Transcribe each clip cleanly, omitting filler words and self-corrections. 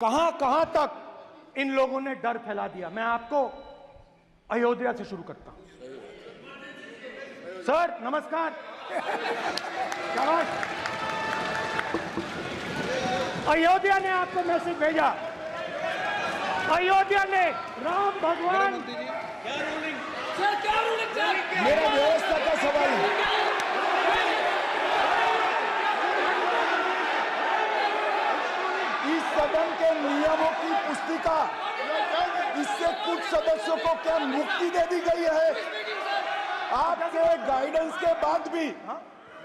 कहां कहां तक इन लोगों ने डर फैला दिया। मैं आपको अयोध्या से शुरू करता हूं। सर नमस्कार। शाबाश। अयोध्या ने आपको मैसेज भेजा। अयोध्या ने राम भगवान मेरा व्यवस्था का सवाल है। इस सदन के नियमों की पुस्तिका, इससे कुछ सदस्यों को क्या मुक्ति दे दी गई है? आपके गाइडेंस के बाद भी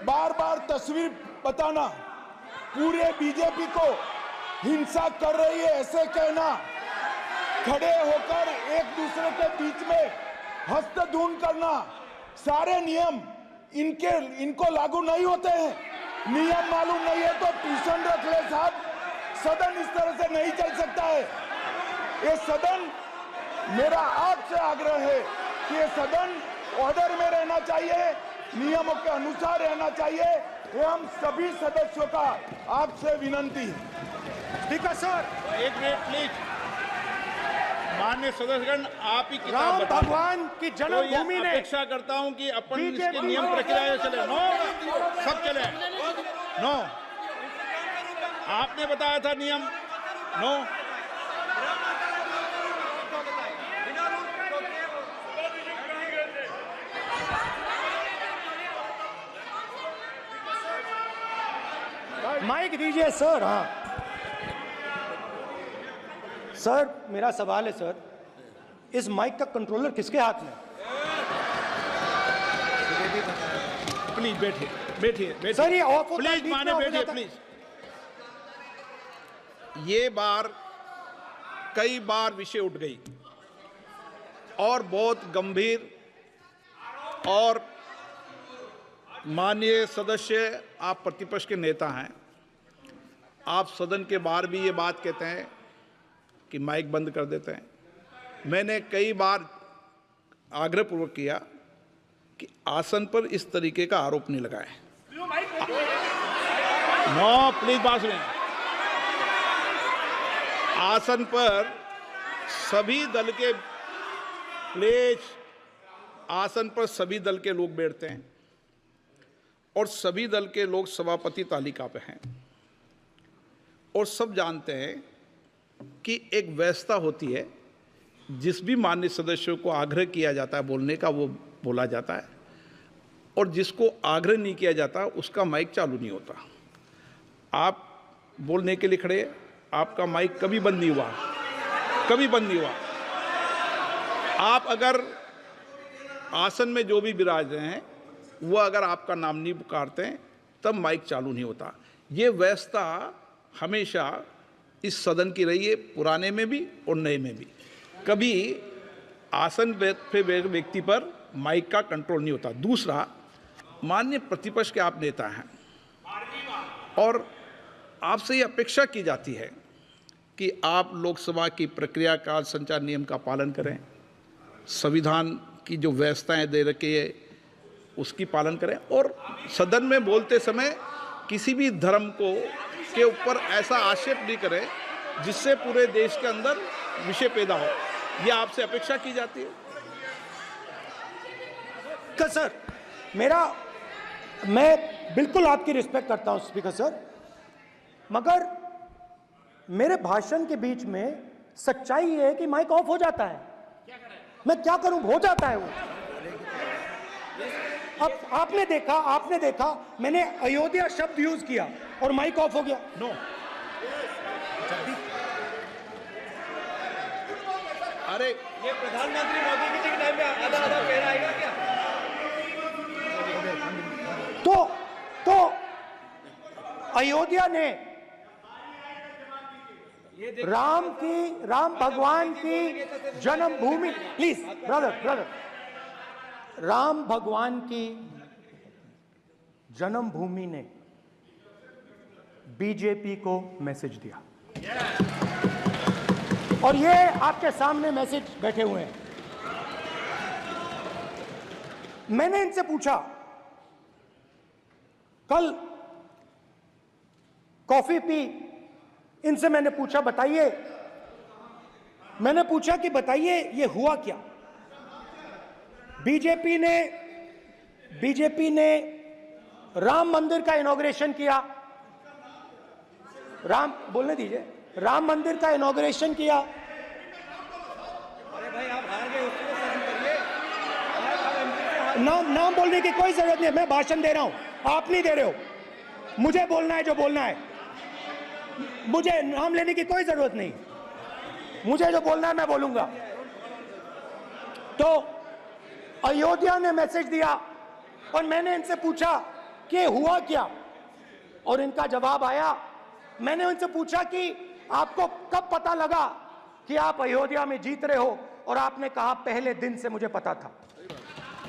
बार बार तस्वीर बताना, पूरे बीजेपी को हिंसा कर रही है ऐसे कहना, खड़े होकर एक दूसरे के बीच में हस्तधून करना, सारे नियम इनको लागू नहीं होते हैं। नियम मालूम नहीं है तो ट्यूशन रख ले साहब। सदन इस तरह से नहीं चल सकता है। ये सदन, मेरा आपसे आग्रह है कि ये सदन ऑर्डर में रहना चाहिए, नियमों के अनुसार रहना चाहिए। ये हम सभी सदस्यों का आपसे विनंती है। स्पीकर सर, एक मिनट प्लीज। माननीय सदस्यगण, आप ही किताब राम बताओ। भगवान की जन्मभूमि ने अपेक्षा करता हूं कि अपन इसके नियम प्रक्रिया चले। नो, सब चले। नो, आपने बताया था नियम। नो, माइक दीजिए सर। हाँ सर, मेरा सवाल है सर, इस माइक का कंट्रोलर किसके हाथ में? प्लीज बैठिए, बैठिए सर ये ऑफ होता है, प्लीज, बीच में माने ऑफ हो बैठिए जाता है। प्लीज। ये बार कई बार विषय उठ गई और बहुत गंभीर, और माननीय सदस्य, आप प्रतिपक्ष के नेता हैं, आप सदन के बाहर भी ये बात कहते हैं कि माइक बंद कर देते हैं। मैंने कई बार आग्रहपूर्वक किया कि आसन पर इस तरीके का आरोप नहीं लगाएं। नो प्लीज, बात सुनिए। आसन पर सभी दल के, प्लीज, आसन पर सभी दल के लोग बैठते हैं और सभी दल के लोग सभापति तालिका पे हैं और सब जानते हैं कि एक व्यवस्था होती है, जिस भी माननीय सदस्यों को आग्रह किया जाता है बोलने का वो बोला जाता है, और जिसको आग्रह नहीं किया जाता उसका माइक चालू नहीं होता। आप बोलने के लिए खड़े, आपका माइक कभी बंद नहीं हुआ, कभी बंद नहीं हुआ। आप अगर आसन में जो भी विराज रहे हैं वो अगर आपका नाम नहीं पुकारते हैं तब माइक चालू नहीं होता। ये व्यवस्था हमेशा इस सदन की रही है, पुराने में भी और नए में भी। कभी आसन पे व्यक्ति पर माइक का कंट्रोल नहीं होता। दूसरा, माननीय प्रतिपक्ष के आप नेता हैं और आपसे ये अपेक्षा की जाती है कि आप लोकसभा की प्रक्रिया का, संचार नियम का पालन करें, संविधान की जो व्यवस्थाएं दे रखी है उसकी पालन करें, और सदन में बोलते समय किसी भी धर्म को के ऊपर ऐसा आक्षेप नहीं करें जिससे पूरे देश के अंदर विषय पैदा हो। ये आपसे अपेक्षा की जाती है। सर मैं बिल्कुल आपकी रिस्पेक्ट करता हूं स्पीकर सर, मगर मेरे भाषण के बीच में सच्चाई ये है कि माइक ऑफ हो जाता है। मैं क्या करूं, हो जाता है वो। अब आपने देखा मैंने अयोध्या शब्द यूज किया और माइक ऑफ हो गया। नो, अरे ये प्रधानमंत्री मोदी जी के टाइम पे आधा आधा पैर आएगा क्या? तो अयोध्या ने राम भगवान की जन्मभूमि, प्लीज ब्रदर, राम भगवान की जन्मभूमि ने बीजेपी को मैसेज दिया और ये आपके सामने मैसेज बैठे हुए हैं। मैंने इनसे पूछा, कल कॉफी पी, इनसे मैंने पूछा बताइए, मैंने पूछा कि बताइए ये हुआ क्या। बीजेपी ने राम मंदिर का इनॉग्रेशन किया, बोलने दीजिए, राम मंदिर का इनॉग्रेशन किया। अरे भाई आप हार गए, उसको शर्म करिए। नाम बोलने की कोई जरूरत नहीं है, मैं भाषण दे रहा हूं, आप नहीं दे रहे हो। मुझे बोलना है जो बोलना है, मुझे नाम लेने की कोई जरूरत नहीं, मुझे जो बोलना है मैं बोलूंगा। तो अयोध्या ने मैसेज दिया और मैंने इनसे पूछा कि हुआ क्या, और इनका जवाब आया। मैंने उनसे पूछा कि आपको कब पता लगा कि आप अयोध्या में जीत रहे हो, और आपने कहा पहले दिन से मुझे पता था।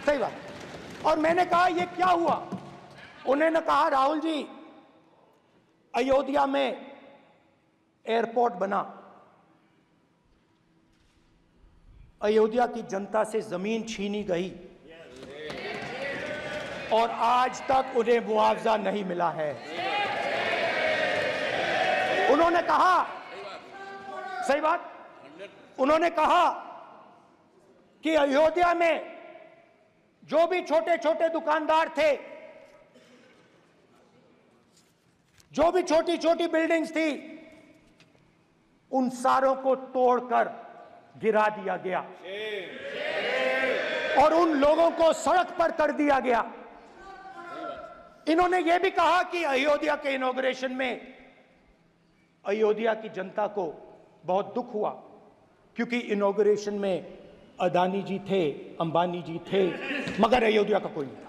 सही बात। और मैंने कहा ये क्या हुआ, उन्होंने कहा राहुल जी अयोध्या में एयरपोर्ट बना, अयोध्या की जनता से जमीन छीनी गई और आज तक उन्हें मुआवजा नहीं मिला है। उन्होंने कहा, सही बात, उन्होंने कहा कि अयोध्या में जो भी छोटे छोटे दुकानदार थे, जो भी छोटी छोटी बिल्डिंग्स थी, उन सारों को तोड़कर गिरा दिया गया और उन लोगों को सड़क पर कर दिया गया। इन्होंने यह भी कहा कि अयोध्या के इनॉग्रेशन में अयोध्या की जनता को बहुत दुख हुआ, क्योंकि इनॉग्रेशन में अदानी जी थे, अंबानी जी थे, मगर अयोध्या का कोई नहीं था।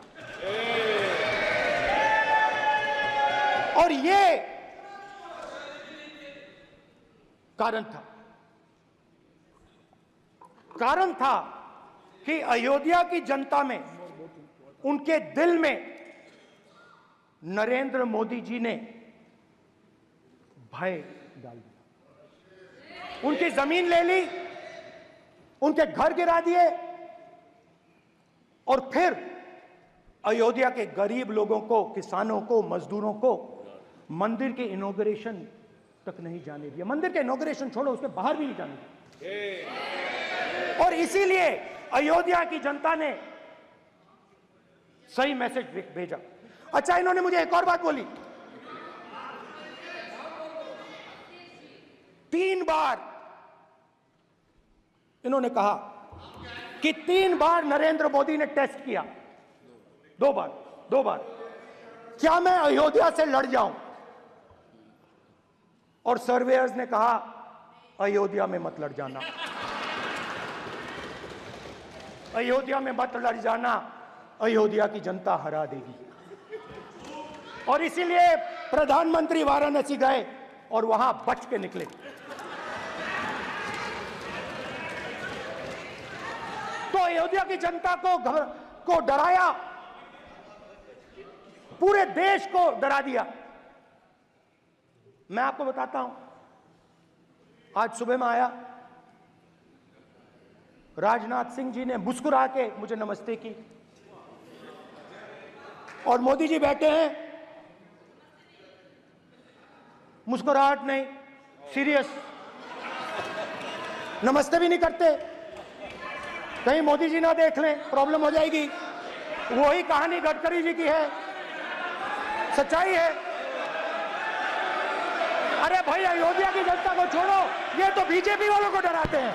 और ये कारण था कि अयोध्या की जनता में, उनके दिल में नरेंद्र मोदी जी ने भय डाल दिया। उनकी जमीन ले ली, उनके घर गिरा दिए, और फिर अयोध्या के गरीब लोगों को, किसानों को, मजदूरों को मंदिर के इनॉग्रेशन तक नहीं जाने दिया। मंदिर के इनॉग्रेशन छोड़ो, उसके बाहर भी नहीं जाने दिया। और इसीलिए अयोध्या की जनता ने सही मैसेज भेजा। अच्छा, इन्होंने मुझे एक और बात बोली, 3 बार इन्होंने कहा कि 3 बार नरेंद्र मोदी ने टेस्ट किया, 2 बार क्या मैं अयोध्या से लड़ जाऊं, और सर्वेयर्स ने कहा अयोध्या में मत लड़ जाना, अयोध्या में मत लड़ जाना, अयोध्या की जनता हरा देगी। और इसीलिए प्रधानमंत्री वाराणसी गए और वहां बच के निकले। तो अयोध्या की जनता को डराया, पूरे देश को डरा दिया। मैं आपको बताता हूं, आज सुबह में आया, राजनाथ सिंह जी ने मुस्कुरा के मुझे नमस्ते की, और मोदी जी बैठे हैं, मुस्कुराहट नहीं, सीरियस, नमस्ते भी नहीं करते, कहीं मोदी जी ना देख लें, प्रॉब्लम हो जाएगी। वही कहानी गडकरी जी की है, सच्चाई है। अरे भाई, अयोध्या की जनता को छोड़ो, ये तो बीजेपी वालों को डराते हैं।